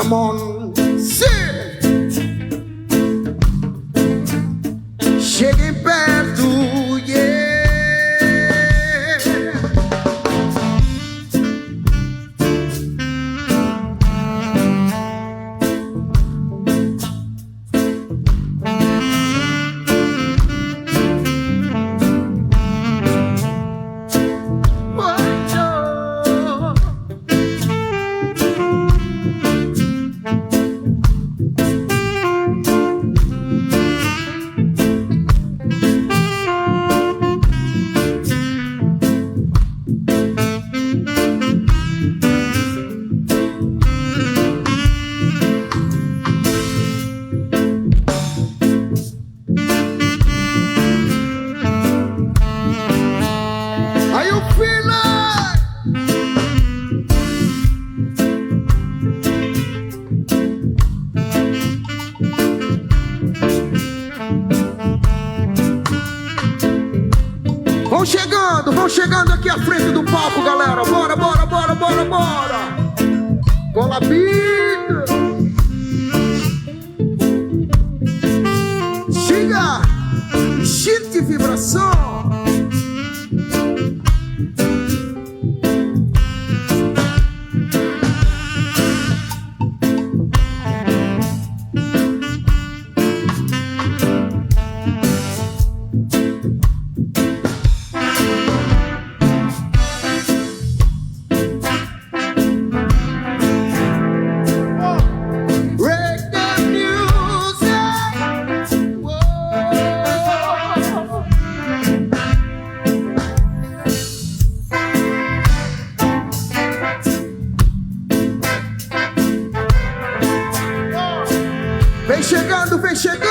Come on, sim. Cheguem perto, yeah. Vão chegando aqui à frente do palco, galera. Bora, bora, bora, bora, bora. Cola vida. Chega. Cheio de vibração. Vem chegando, vem chegando.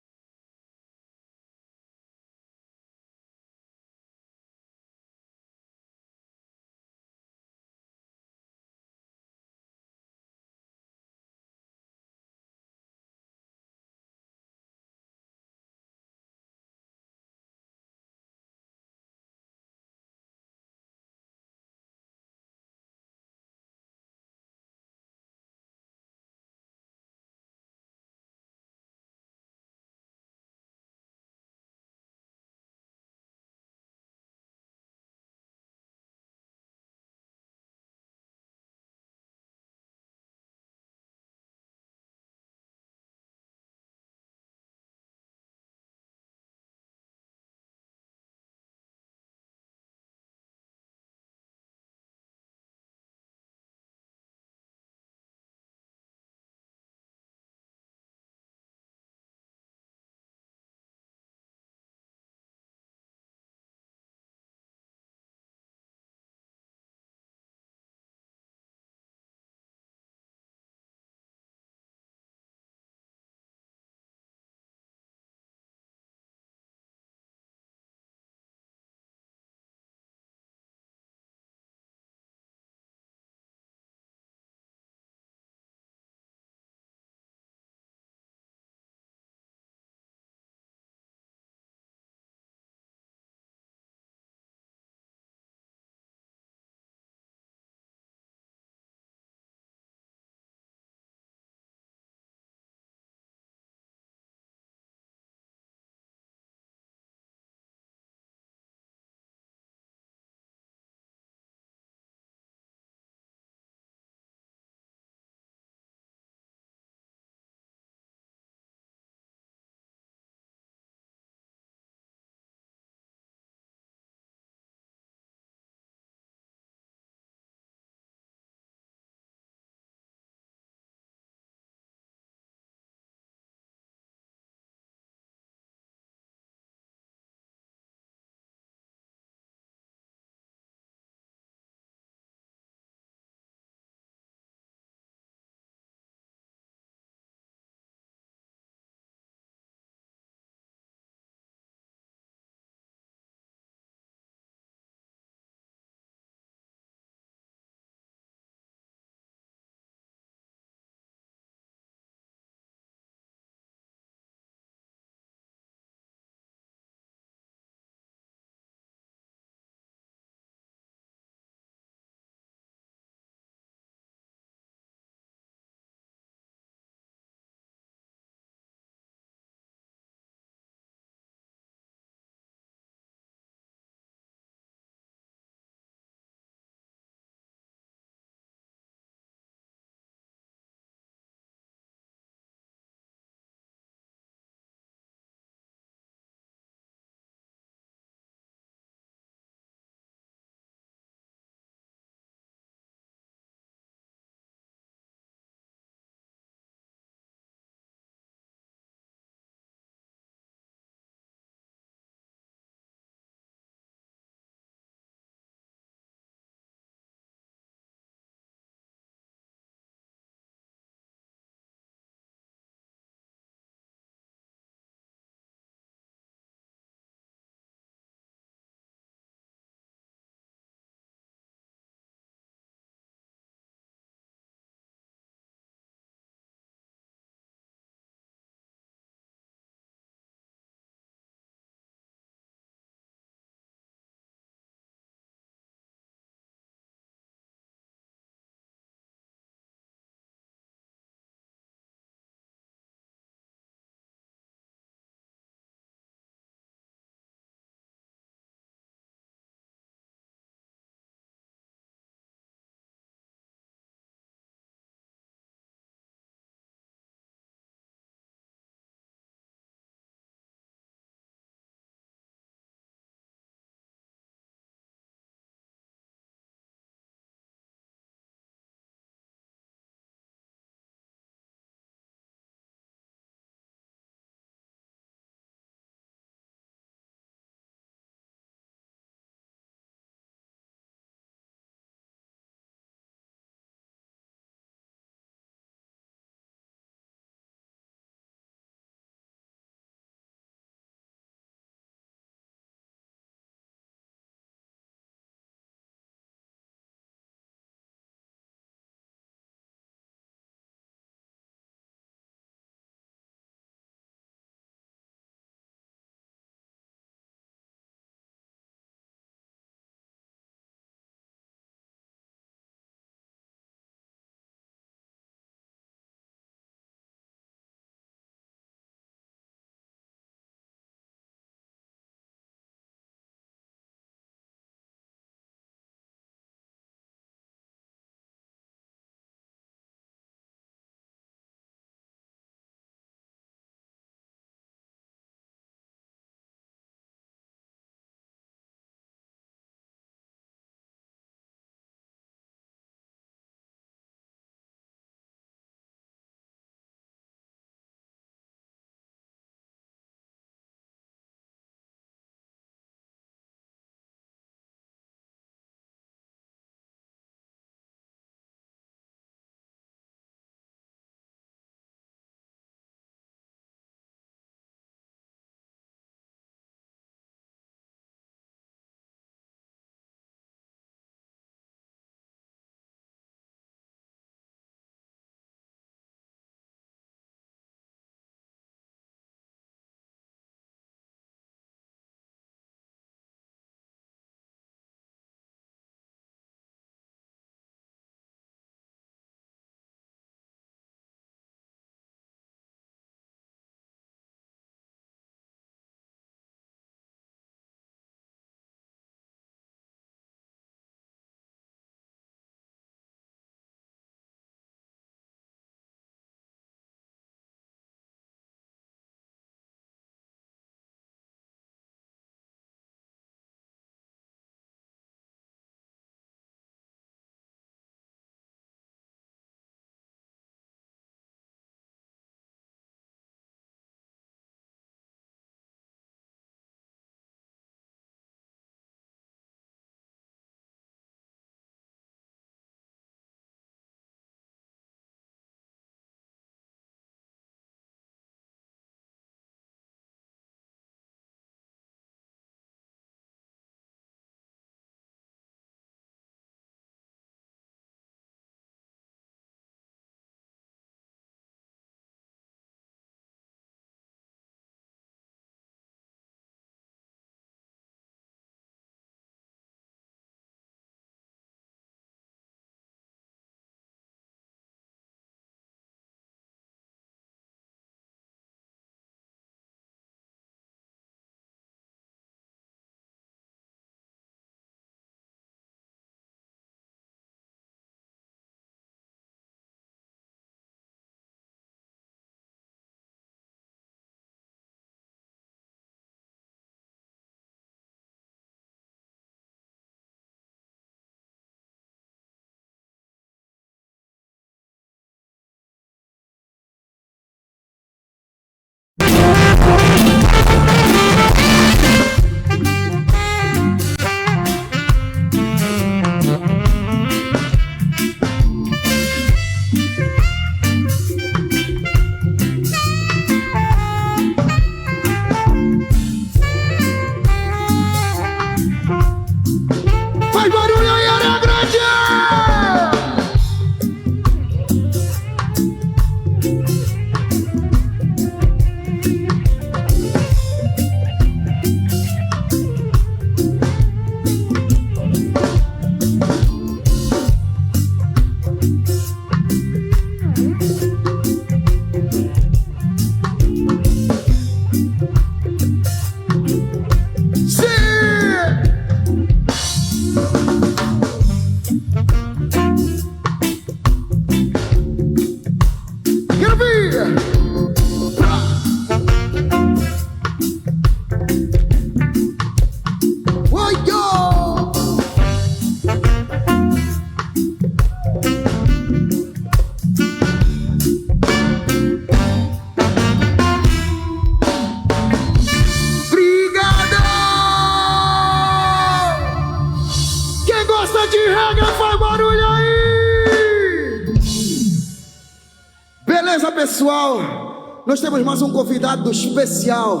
pessoal, nós temos mais um convidado especial.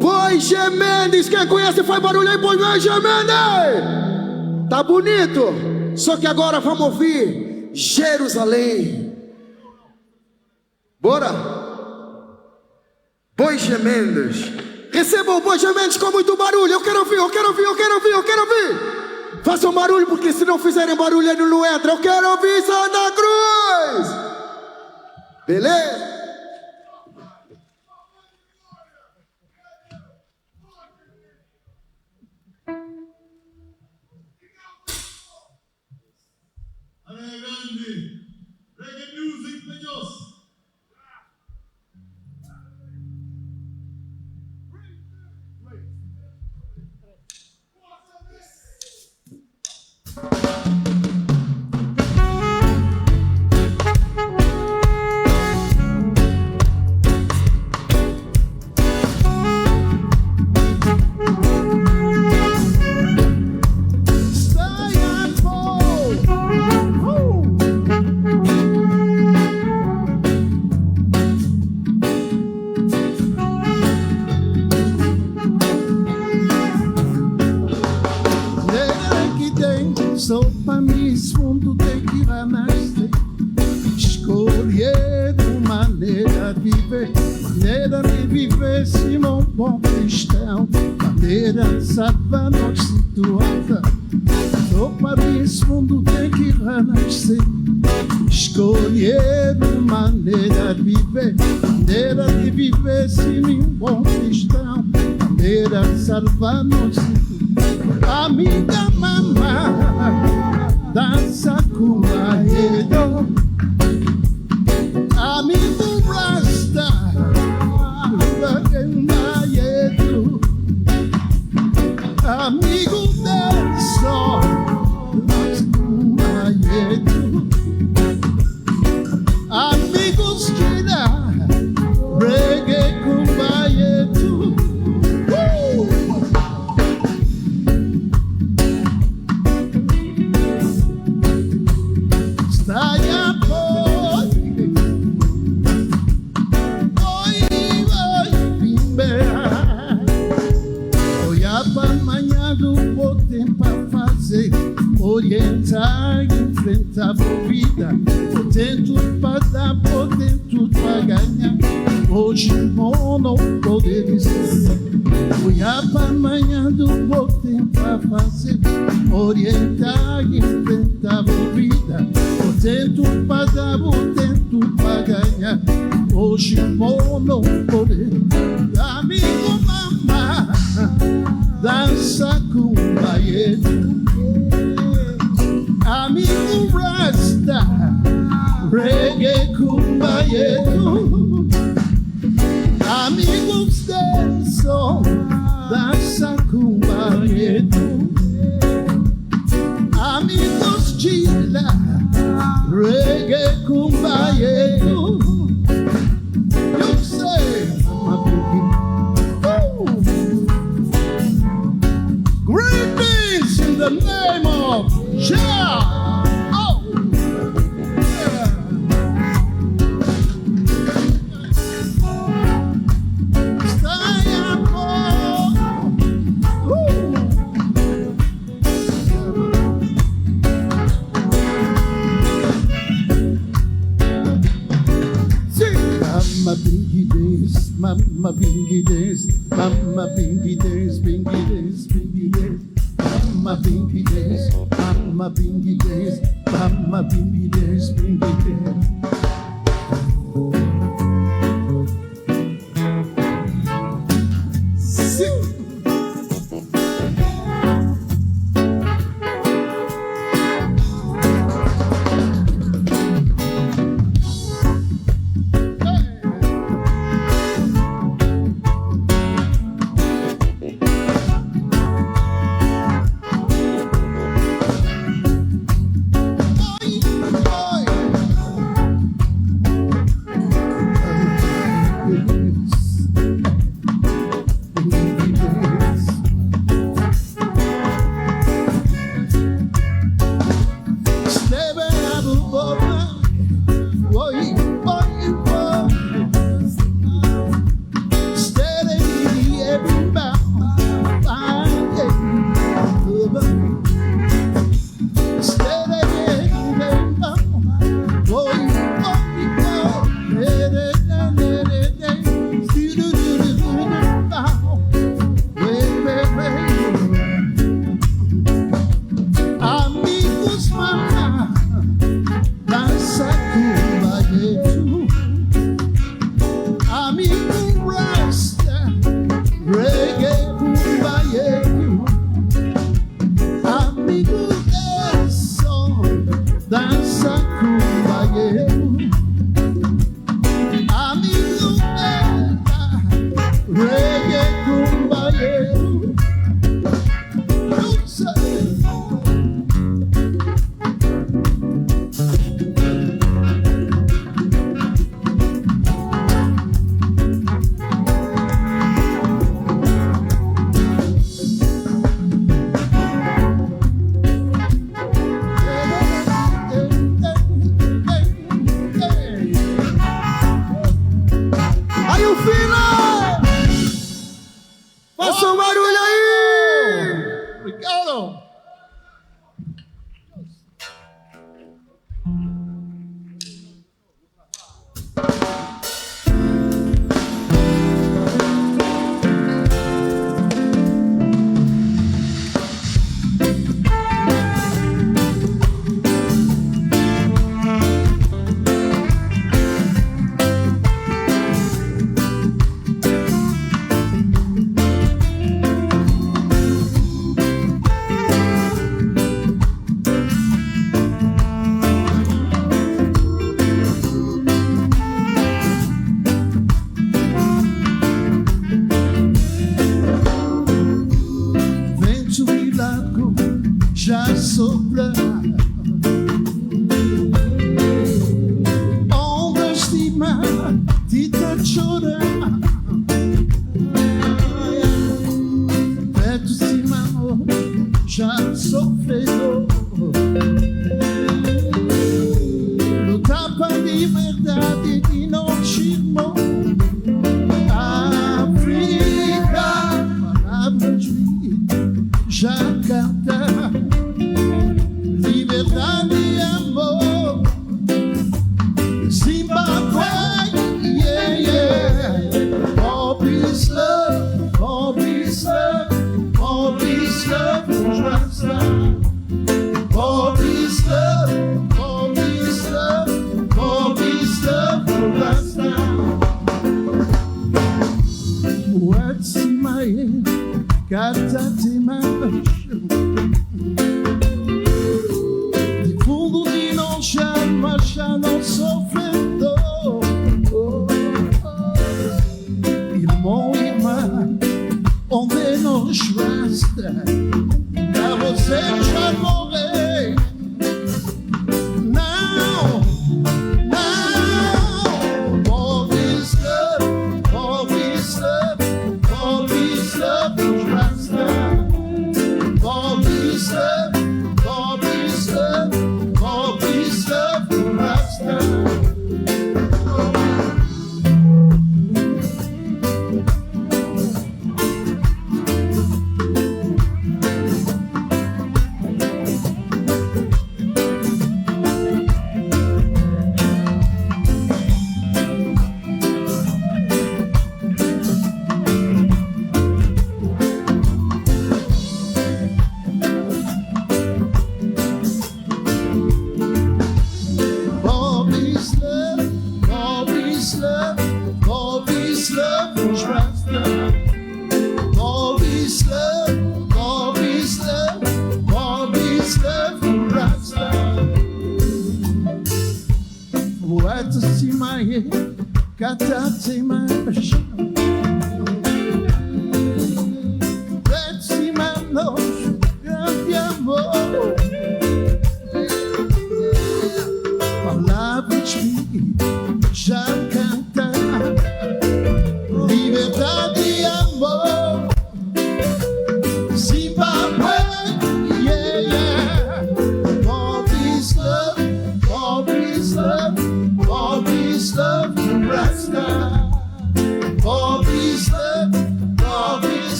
Bois Mendes, quem conhece faz barulho aí, Bois Mendes. Tá bonito, só que agora vamos ouvir Jerusalém. Bora. Bois Mendes. Recebam o Bois Mendes com muito barulho. Eu quero ouvir, eu quero ouvir, eu quero ouvir, eu quero ouvir. Façam barulho, porque se não fizerem barulho ele não entra. Eu quero ouvir Santa Cruz. Beleza? Reggae music, peños. Sopa fundo tem que renascer, escolher uma maneira de viver, Simão bom cristão, maneira de salvar nossa situação. Sopa fundo tem que renascer, escolher uma maneira de viver, Simão bom cristão, maneira de salvar nossa situação. Amiga mamá, dança com marido. Amigo Rasta, marido. Amigo dança, dança com marido. Amigos tira, reggae com marido. Orientar, enfrentar a vida, potente para dar, potente para ganhar. Hoje não poder dizer, olhar para amanhã do potente para fazer. Orientar, enfrentar a vida, potente para dar, potente para ganhar. Hoje não poder, amigo mamá, dança com o baiano. Amigo Rasta, reggae com baiano. Amigos dançam, dança com baiano. Amigos tira, reggae com baiano. Eu sei, greetings in the name of Jah. Oh, yeah. Stay up, Mama bingy days, Mama bingy days, Mama bingy days, bingy days, bingy days. Mama bingy days, Mama bingy days, Mama bingy days, bingy days. mai cantati mai di fundo di non c'è ma c'è non soffrendo il movimento onde non basta da você já morrer now all this love all this love all this love nos basta all this love all this love all this love nos basta.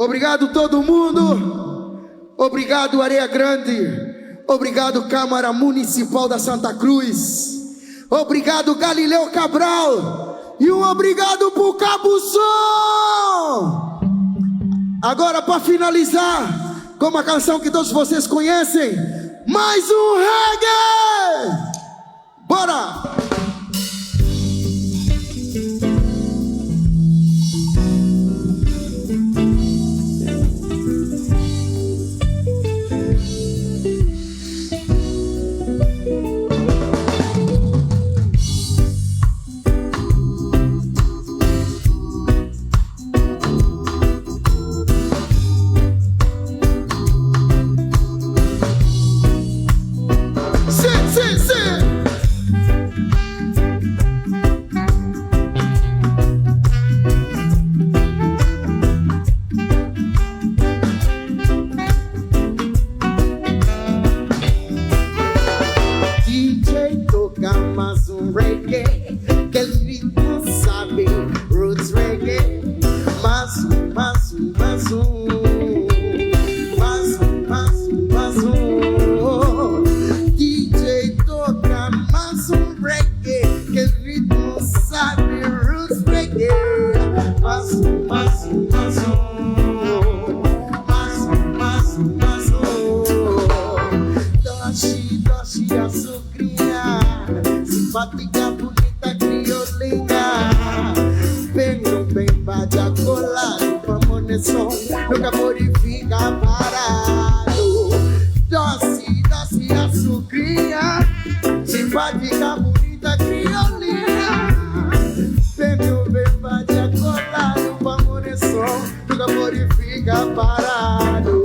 Obrigado todo mundo, obrigado Areia Grande, obrigado Câmara Municipal da Santa Cruz, obrigado Galileu Cabral e um obrigado pro Cabo Som. Agora para finalizar com uma canção que todos vocês conhecem, mais um reggae, bora! nunca pode ficar parado. Doce, doce, açucrinha, simpática, bonita, criolinha. Bebeu, beba de acolado, vamos nesse som, nunca pode ficar parado.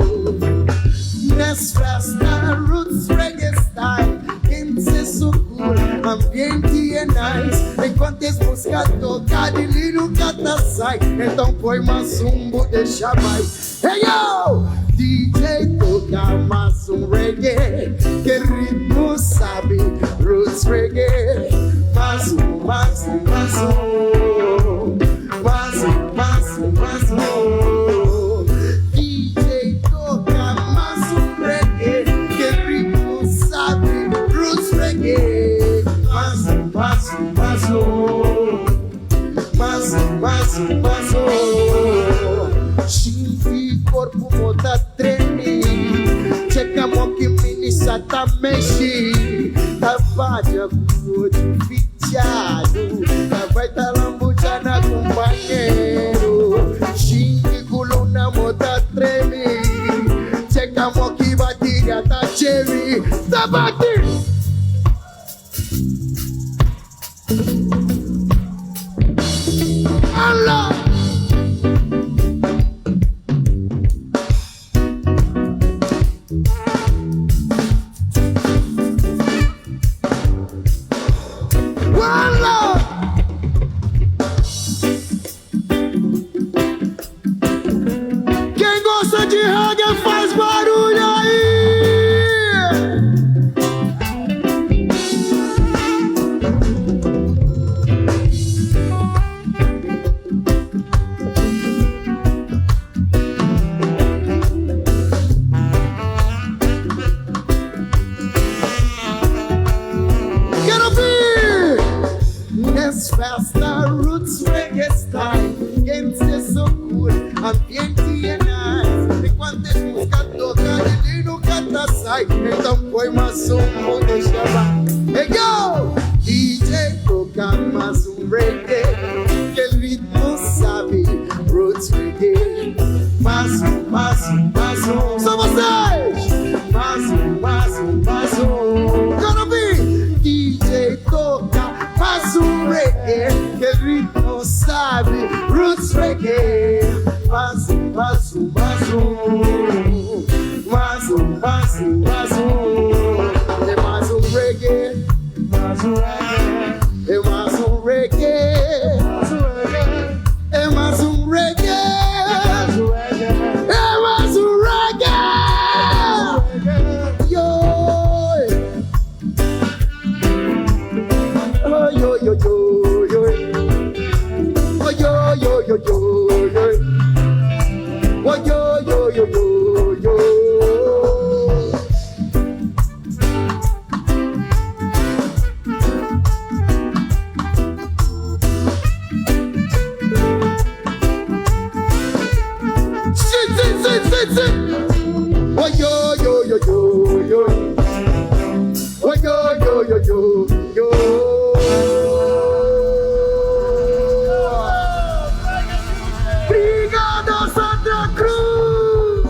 Nessa festa, roots, reggae style, quente so cool, ambiente é nice. Enquanto as músicas tocam, ele nunca tá sai. Então põe mais zumbo, deixa mais. Hey yo! DJ toca mais reggae, que ritmo sabe, roots reggae. Mais mais mais DJ toca mais reggae, que ritmo sabe, roots reggae. Mais Chifre, corpo, moda, treme. Checa, mão que ministra, tá mexe. Trabalha com de fitiado. Vai tá lambujana, companheiro. Chifre, coluna, moda, treme. Checa, mão que batilha, tá cherry. Tá batendo. Allah! Allah! Quem gosta de reggae faz barulho aí! Festa, roots, reggae style, quem se so cool, ambiente é nice. Enquanto as músicas tocam, ele nunca tá sai. Então põe mais um, deixa lá. Hey yo! DJ toca mais reggae, que ritmo sabe, roots reggae. Mais são vocês! Mais Gonna be! DJ toca mais reggae, que ritmo sabe, roots reggae. Mais é mais reggae, é mais reggae, é mais reggae, é mais reggae. Yo, oh yo yo yo yo, oh yo yo yo yo yo, oh yo yo yo yo yo. Oh yo yo yo yo yo, oh yo yo yo yo yo. Obrigado, Santa Cruz.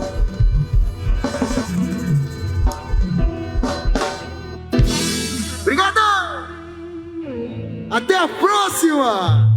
Obrigado. Até a próxima.